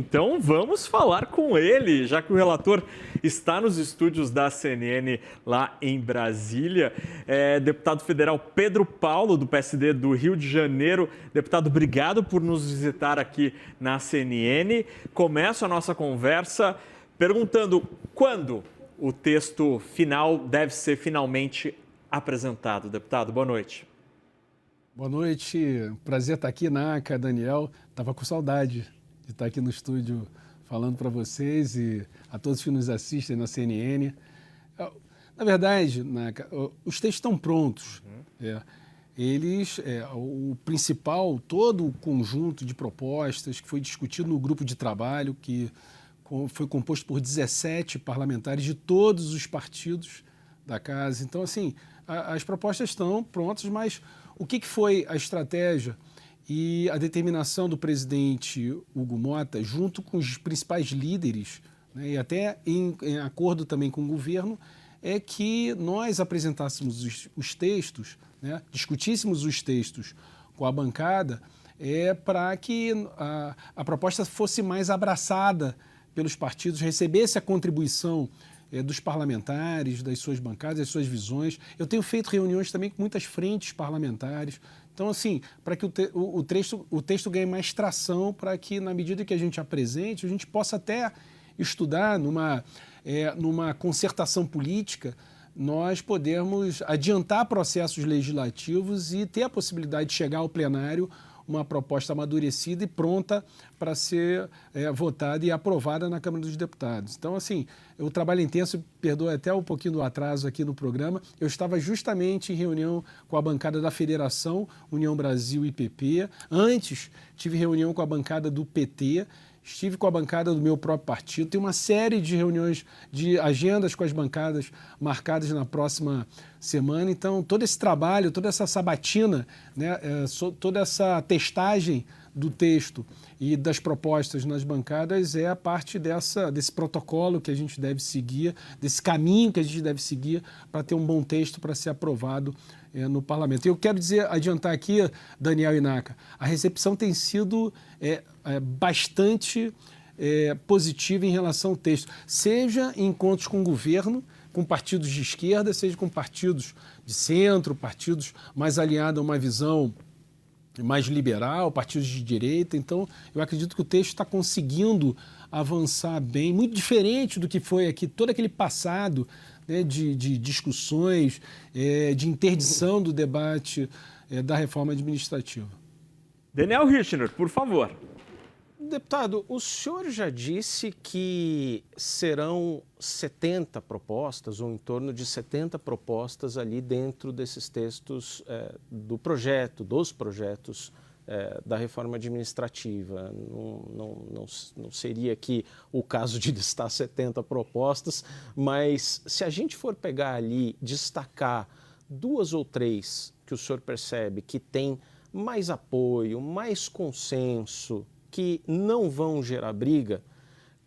Então vamos falar com ele, já que o relator está nos estúdios da CNN lá em Brasília. Deputado federal Pedro Paulo, do PSD do Rio de Janeiro. Deputado, obrigado por nos visitar aqui na CNN. Começo a nossa conversa perguntando quando o texto final deve ser finalmente apresentado. Deputado, boa noite. Boa noite, prazer estar aqui, Naka, Daniel. Estava com saudade de estar aqui no estúdio falando para vocês e a todos que nos assistem na CNN. Na verdade, Naka, os textos estão prontos. O principal, todo o conjunto de propostas que foi discutido no grupo de trabalho, que foi composto por 17 parlamentares de todos os partidos da casa. Então, assim, as propostas estão prontas, mas o que foi a estratégia e a determinação do presidente Hugo Mota, junto com os principais líderes, né, e até em acordo também com o governo, é que nós apresentássemos os textos, né, discutíssemos os textos com a bancada, para que a proposta fosse mais abraçada pelos partidos, recebesse a contribuição dos parlamentares, das suas bancadas, das suas visões. Eu tenho feito reuniões também com muitas frentes parlamentares. Então, assim, para que o texto ganhe mais tração, para que, na medida que a gente apresente, a gente possa até estudar numa concertação política, nós podermos adiantar processos legislativos e ter a possibilidade de chegar ao plenário uma proposta amadurecida e pronta para ser votada e aprovada na Câmara dos Deputados. Então, assim, o trabalho intenso, perdoa até um pouquinho do atraso aqui no programa, eu estava justamente em reunião com a bancada da Federação, União Brasil e PP. Antes, tive reunião com a bancada do PT, estive com a bancada do meu próprio partido, tem uma série de reuniões, de agendas com as bancadas marcadas na próxima semana. Então, todo esse trabalho, toda essa sabatina, né, toda essa testagem do texto e das propostas nas bancadas é a parte desse protocolo que a gente deve seguir, desse caminho que a gente deve seguir para ter um bom texto para ser aprovado no parlamento. Eu quero adiantar aqui, Daniel e Naka, a recepção tem sido bastante positiva em relação ao texto, seja em encontros com o governo, com partidos de esquerda, seja com partidos de centro, partidos mais alinhados a uma visão mais liberal, partidos de direita. Então, eu acredito que o texto está conseguindo avançar bem, muito diferente do que foi aqui, todo aquele passado, né, de discussões, de interdição do debate da reforma administrativa. Daniel Richner, por favor. Deputado, o senhor já disse que serão 70 propostas, ou em torno de 70 propostas ali dentro desses textos dos projetos da reforma administrativa. Não seria aqui o caso de listar 70 propostas, mas se a gente for pegar ali, destacar 2 ou 3 que o senhor percebe que tem mais apoio, mais consenso, que não vão gerar briga,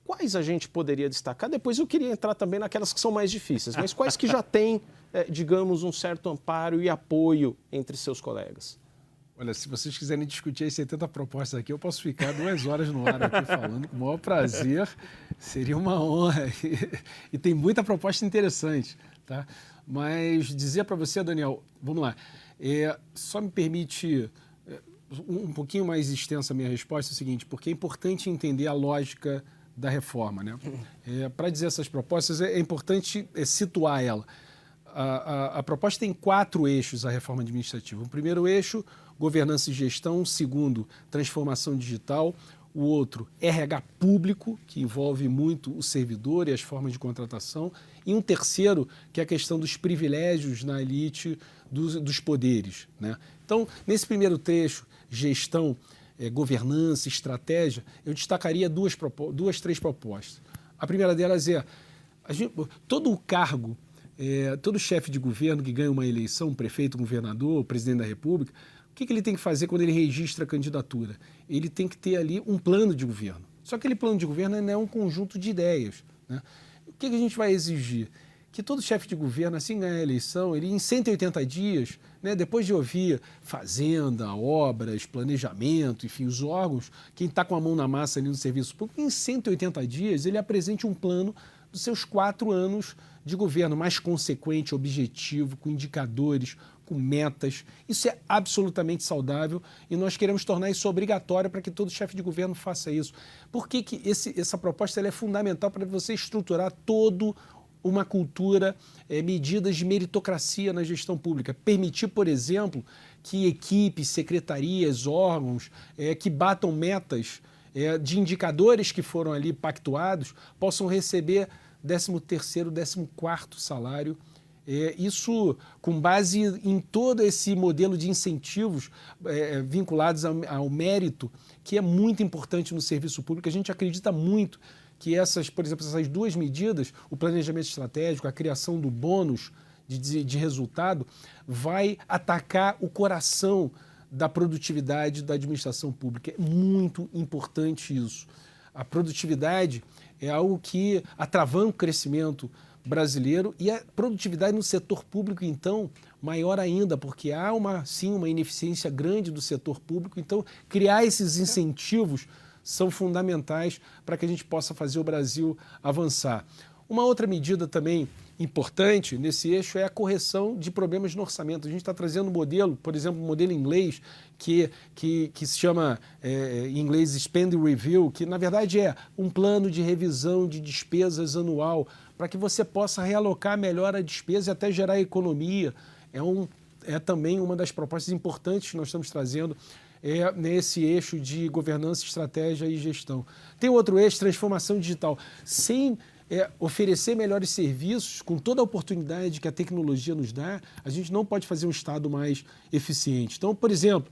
quais a gente poderia destacar? Depois eu queria entrar também naquelas que são mais difíceis, mas quais que já têm, digamos, um certo amparo e apoio entre seus colegas? Olha, se vocês quiserem discutir as 70 propostas aqui, eu posso ficar 2 horas no ar aqui falando, com o maior prazer, seria uma honra. E tem muita proposta interessante, tá? Mas dizer para você, Daniel, vamos lá, só me permite um pouquinho mais extensa a minha resposta é o seguinte, porque é importante entender a lógica da reforma, né? Para dizer essas propostas, é importante situar ela. A proposta tem 4 eixos, a reforma administrativa. O primeiro eixo, governança e gestão. O segundo, transformação digital. O outro, RH público, que envolve muito o servidor e as formas de contratação. E um terceiro, que é a questão dos privilégios na elite dos poderes, né? Então, nesse primeiro trecho, gestão, governança, estratégia, eu destacaria 3 propostas. A primeira delas todo o cargo, todo chefe de governo que ganha uma eleição, um prefeito, um governador, o presidente da República, o que ele tem que fazer quando ele registra a candidatura? Ele tem que ter ali um plano de governo. Só que aquele plano de governo não é um conjunto de ideias, né? O que a gente vai exigir? que todo chefe de governo, assim ganhar a eleição, ele em 180 dias, né, depois de ouvir Fazenda, obras, planejamento, enfim, os órgãos, quem está com a mão na massa ali no serviço público, em 180 dias ele apresente um plano dos seus 4 anos de governo mais consequente, objetivo, com indicadores, com metas. Isso é absolutamente saudável e nós queremos tornar isso obrigatório para que todo chefe de governo faça isso. Por que essa proposta ela é fundamental para você estruturar todo uma cultura, medidas de meritocracia na gestão pública. Permitir, por exemplo, que equipes, secretarias, órgãos que batam metas de indicadores que foram ali pactuados possam receber 13º, 14º salário. Isso com base em todo esse modelo de incentivos vinculados ao mérito, que é muito importante no serviço público. A gente acredita muito que por exemplo, essas 2 medidas, o planejamento estratégico, a criação do bônus de resultado, vai atacar o coração da produtividade da administração pública. É muito importante isso. A produtividade é algo que atravanca o crescimento brasileiro e a produtividade no setor público, então, maior ainda, porque há sim uma ineficiência grande do setor público. Então, criar esses incentivos são fundamentais para que a gente possa fazer o Brasil avançar. Uma outra medida também importante nesse eixo é a correção de problemas no orçamento. A gente está trazendo um modelo, por exemplo, um modelo inglês que se chama, em inglês, Spending Review, que na verdade é um plano de revisão de despesas anual, para que você possa realocar melhor a despesa e até gerar economia. É também uma das propostas importantes que nós estamos trazendo nesse eixo de governança, estratégia e gestão. Tem outro eixo, transformação digital. Sem oferecer melhores serviços, com toda a oportunidade que a tecnologia nos dá, a gente não pode fazer um Estado mais eficiente. Então, por exemplo,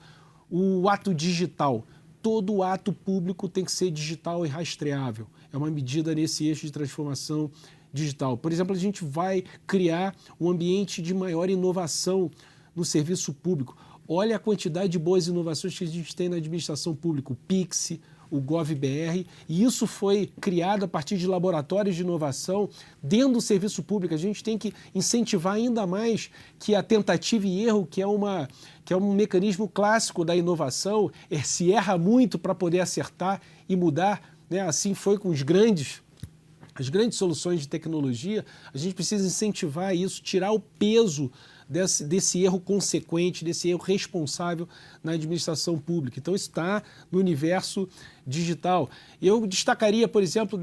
o ato digital. Todo ato público tem que ser digital e rastreável. É uma medida nesse eixo de transformação digital. Por exemplo, a gente vai criar um ambiente de maior inovação no serviço público. Olha a quantidade de boas inovações que a gente tem na administração pública, o Pix, o GovBR, e isso foi criado a partir de laboratórios de inovação dentro do serviço público. A gente tem que incentivar ainda mais que a tentativa e erro, que é um mecanismo clássico da inovação, se erra muito para poder acertar e mudar, né? Assim foi com as grandes soluções de tecnologia. A gente precisa incentivar isso, tirar o peso desse erro consequente, desse erro responsável na administração pública. Então, isso está no universo digital. Eu destacaria, por exemplo,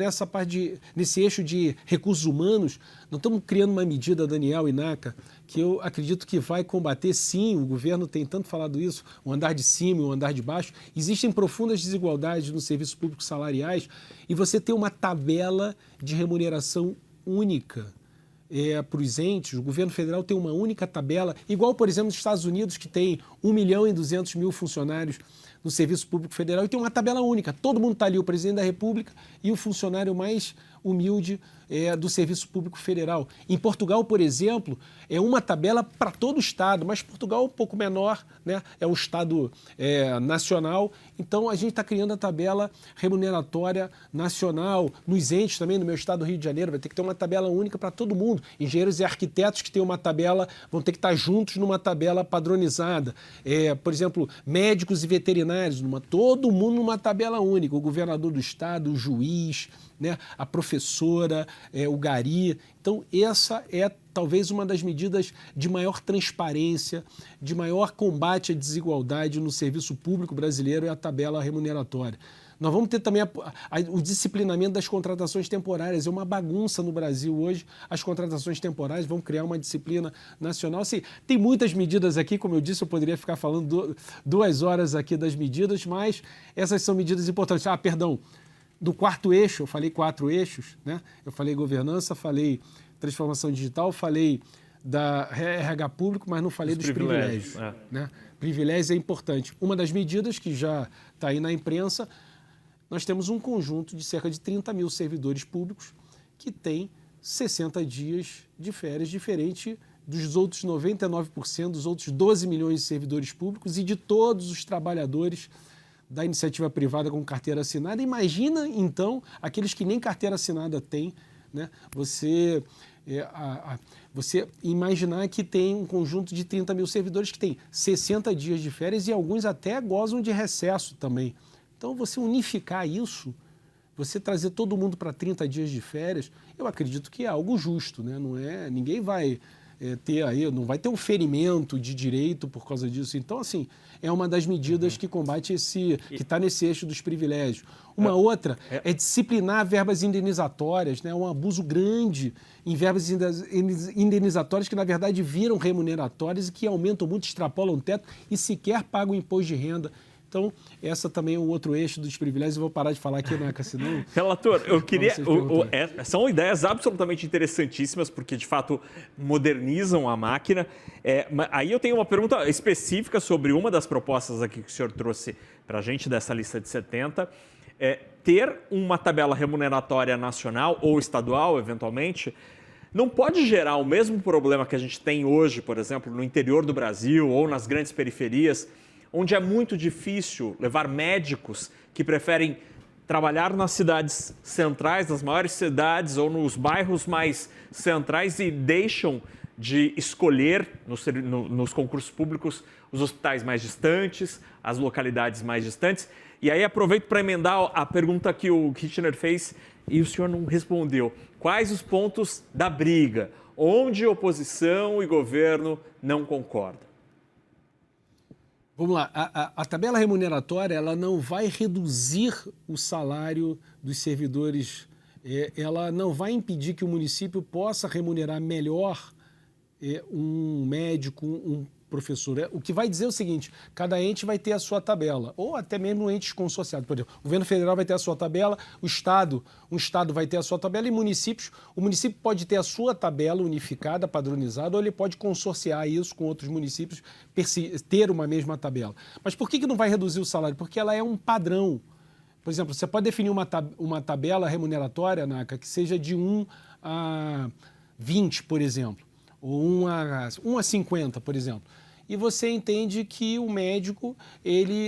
nesse eixo de recursos humanos, nós estamos criando uma medida, Daniel e Naca, que eu acredito que vai combater, sim, o governo tem tanto falado isso, o andar de cima e o andar de baixo. Existem profundas desigualdades no serviço público salariais e você tem uma tabela de remuneração única para os entes. O governo federal tem uma única tabela, igual, por exemplo, nos Estados Unidos, que tem 1.200.000 funcionários no Serviço Público Federal e tem uma tabela única. Todo mundo está ali, o presidente da República e o funcionário mais humilde do Serviço Público Federal. Em Portugal, por exemplo, é uma tabela para todo o Estado, mas Portugal é um pouco menor, né? É um Estado nacional. Então, a gente está criando a tabela remuneratória nacional. Nos entes também, no meu estado do Rio de Janeiro, vai ter que ter uma tabela única para todo mundo. Engenheiros e arquitetos que têm uma tabela vão ter que estar juntos numa tabela padronizada. Por exemplo, médicos e veterinários, todo mundo numa tabela única. O governador do estado, o juiz, né, a professora, o gari. Então, essa é talvez uma das medidas de maior transparência, de maior combate à desigualdade no serviço público brasileiro, é a tabela remuneratória. Nós vamos ter também o disciplinamento das contratações temporárias. É uma bagunça no Brasil hoje, as contratações temporárias. Vamos criar uma disciplina nacional. Assim, tem muitas medidas aqui, como eu disse, eu poderia ficar falando 2 horas aqui das medidas, mas essas são medidas importantes. Perdão, do 4º eixo, eu falei 4 eixos, né? Eu falei governança, falei transformação digital, falei da RH público, mas não falei dos privilégios. Né? Privilégio é importante. Uma das medidas que já está aí na imprensa, nós temos um conjunto de cerca de 30.000 servidores públicos que tem 60 dias de férias, diferente dos outros 99%, dos outros 12 milhões de servidores públicos e de todos os trabalhadores da iniciativa privada com carteira assinada. Imagina, então, aqueles que nem carteira assinada têm, né? Você você imaginar que tem um conjunto de 30 mil servidores que tem 60 dias de férias e alguns até gozam de recesso também. Então, você unificar isso, você trazer todo mundo para 30 dias de férias, eu acredito que é algo justo, né? Ninguém vai não vai ter um ferimento de direito por causa disso. Então, assim, é uma das medidas que combate que está nesse eixo dos privilégios. Uma outra é disciplinar verbas indenizatórias, né? Um abuso grande em verbas indenizatórias que, na verdade, viram remuneratórias e que aumentam muito, extrapolam o teto e sequer pagam imposto de renda. Então, essa também é um outro eixo dos privilégios. Eu vou parar de falar aqui, né, senão... Relator, eu queria... são ideias absolutamente interessantíssimas, porque, de fato, modernizam a máquina. Aí eu tenho uma pergunta específica sobre uma das propostas aqui que o senhor trouxe para a gente, dessa lista de 70. Ter uma tabela remuneratória nacional ou estadual, eventualmente, não pode gerar o mesmo problema que a gente tem hoje, por exemplo, no interior do Brasil ou nas grandes periferias, onde é muito difícil levar médicos que preferem trabalhar nas cidades centrais, nas maiores cidades ou nos bairros mais centrais e deixam de escolher nos concursos públicos os hospitais mais distantes, as localidades mais distantes. E aí aproveito para emendar a pergunta que o Kitchener fez e o senhor não respondeu. Quais os pontos da briga? Onde oposição e governo não concordam? Vamos lá, a tabela remuneratória ela não vai reduzir o salário dos servidores, ela não vai impedir que o município possa remunerar melhor um médico, um professor. O que vai dizer é o seguinte, cada ente vai ter a sua tabela, ou até mesmo entes consorciados. Por exemplo, o governo federal vai ter a sua tabela, um estado vai ter a sua tabela e municípios, o município pode ter a sua tabela unificada, padronizada, ou ele pode consorciar isso com outros municípios, ter uma mesma tabela. Mas por que não vai reduzir o salário? Porque ela é um padrão. Por exemplo, você pode definir uma tabela remuneratória, Naka, que seja de 1 a 20, por exemplo, ou 1 a 50, por exemplo. E você entende que o médico,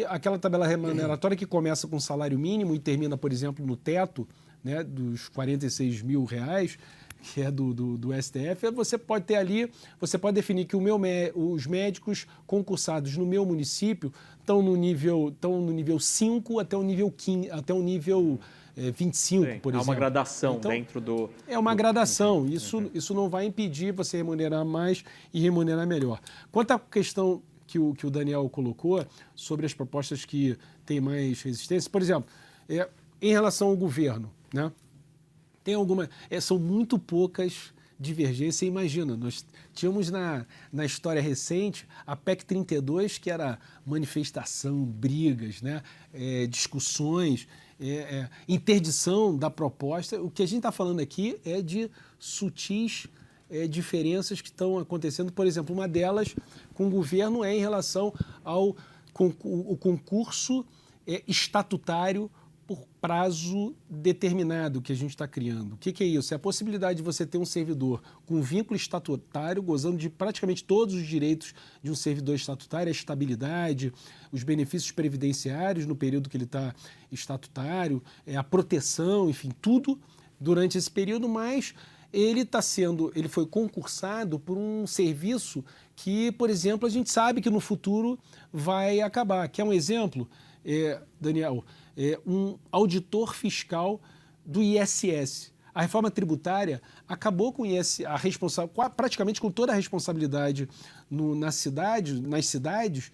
aquela tabela remuneratória que começa com salário mínimo e termina, por exemplo, no teto, né, dos R$46 mil, que é do STF, você pode ter ali, você pode definir que os médicos concursados no meu município estão no nível 5 até o nível 15, até o nível 25, por exemplo. É uma gradação então, dentro do... É uma gradação. Isso não vai impedir você remunerar mais e remunerar melhor. Quanto à questão que o Daniel colocou sobre as propostas que têm mais resistência, por exemplo, em relação ao governo, né? Tem são muito poucas divergências. Imagina, nós tínhamos na história recente a PEC 32, que era manifestação, brigas, né? Discussões, interdição da proposta. O que a gente está falando aqui é de sutis diferenças que estão acontecendo. Por exemplo, uma delas com o governo é em relação ao concurso estatutário por prazo determinado que a gente está criando. O que é isso? É a possibilidade de você ter um servidor com vínculo estatutário, gozando de praticamente todos os direitos de um servidor estatutário, a estabilidade, os benefícios previdenciários no período que ele está estatutário, a proteção, enfim, tudo durante esse período, mas ele foi concursado por um serviço que, por exemplo, a gente sabe que no futuro vai acabar. Quer um exemplo, Daniel? Um auditor fiscal do ISS. A reforma tributária acabou com praticamente com toda a responsabilidade nas cidades,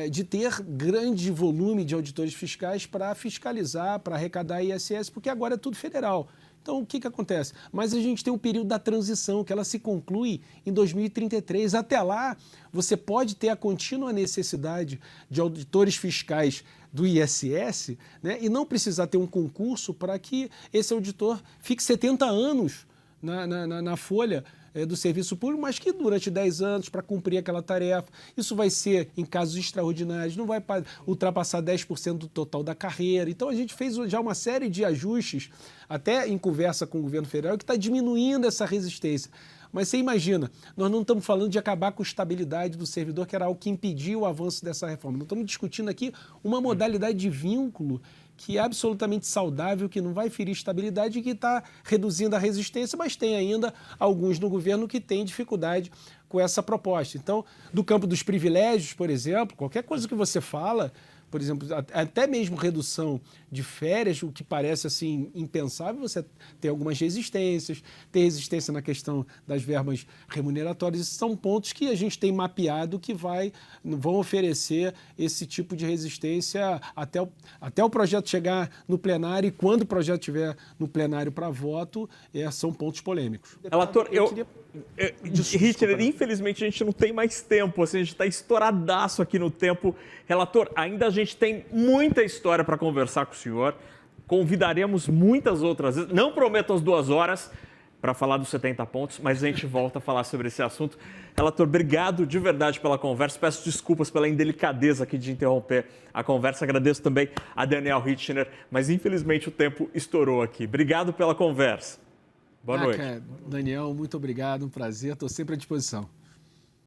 de ter grande volume de auditores fiscais para fiscalizar, para arrecadar ISS, porque agora é tudo federal. Então, o que acontece? Mas a gente tem um período da transição, que ela se conclui em 2033. Até lá, você pode ter a contínua necessidade de auditores fiscais do ISS, né, e não precisar ter um concurso para que esse auditor fique 70 anos na folha do serviço público, mas que durante 10 anos para cumprir aquela tarefa. Isso vai ser em casos extraordinários, não vai ultrapassar 10% do total da carreira. Então a gente fez já uma série de ajustes, até em conversa com o governo federal, que está diminuindo essa resistência. Mas você imagina, nós não estamos falando de acabar com a estabilidade do servidor, que era algo que impediu o avanço dessa reforma. Nós estamos discutindo aqui uma modalidade de vínculo que é absolutamente saudável, que não vai ferir estabilidade e que está reduzindo a resistência, mas tem ainda alguns no governo que têm dificuldade com essa proposta. Então, do campo dos privilégios, por exemplo, qualquer coisa que você fala, por exemplo, até mesmo redução de férias, o que parece assim impensável, você tem algumas resistências, tem resistência na questão das verbas remuneratórias, esses são pontos que a gente tem mapeado que vão oferecer esse tipo de resistência até o projeto chegar no plenário, e quando o projeto estiver no plenário para voto, são pontos polêmicos. Relator, Rittner, infelizmente a gente não tem mais tempo, assim, a gente está estouradaço aqui no tempo. Relator, ainda a gente tem muita história para conversar com o senhor, convidaremos muitas outras vezes, não prometo as 2 horas para falar dos 70 pontos, mas a gente volta a falar sobre esse assunto. Relator, obrigado de verdade pela conversa, peço desculpas pela indelicadeza aqui de interromper a conversa, agradeço também a Daniel Rittner, mas infelizmente o tempo estourou aqui. Obrigado pela conversa. Boa noite. Daniel, muito obrigado, um prazer, estou sempre à disposição.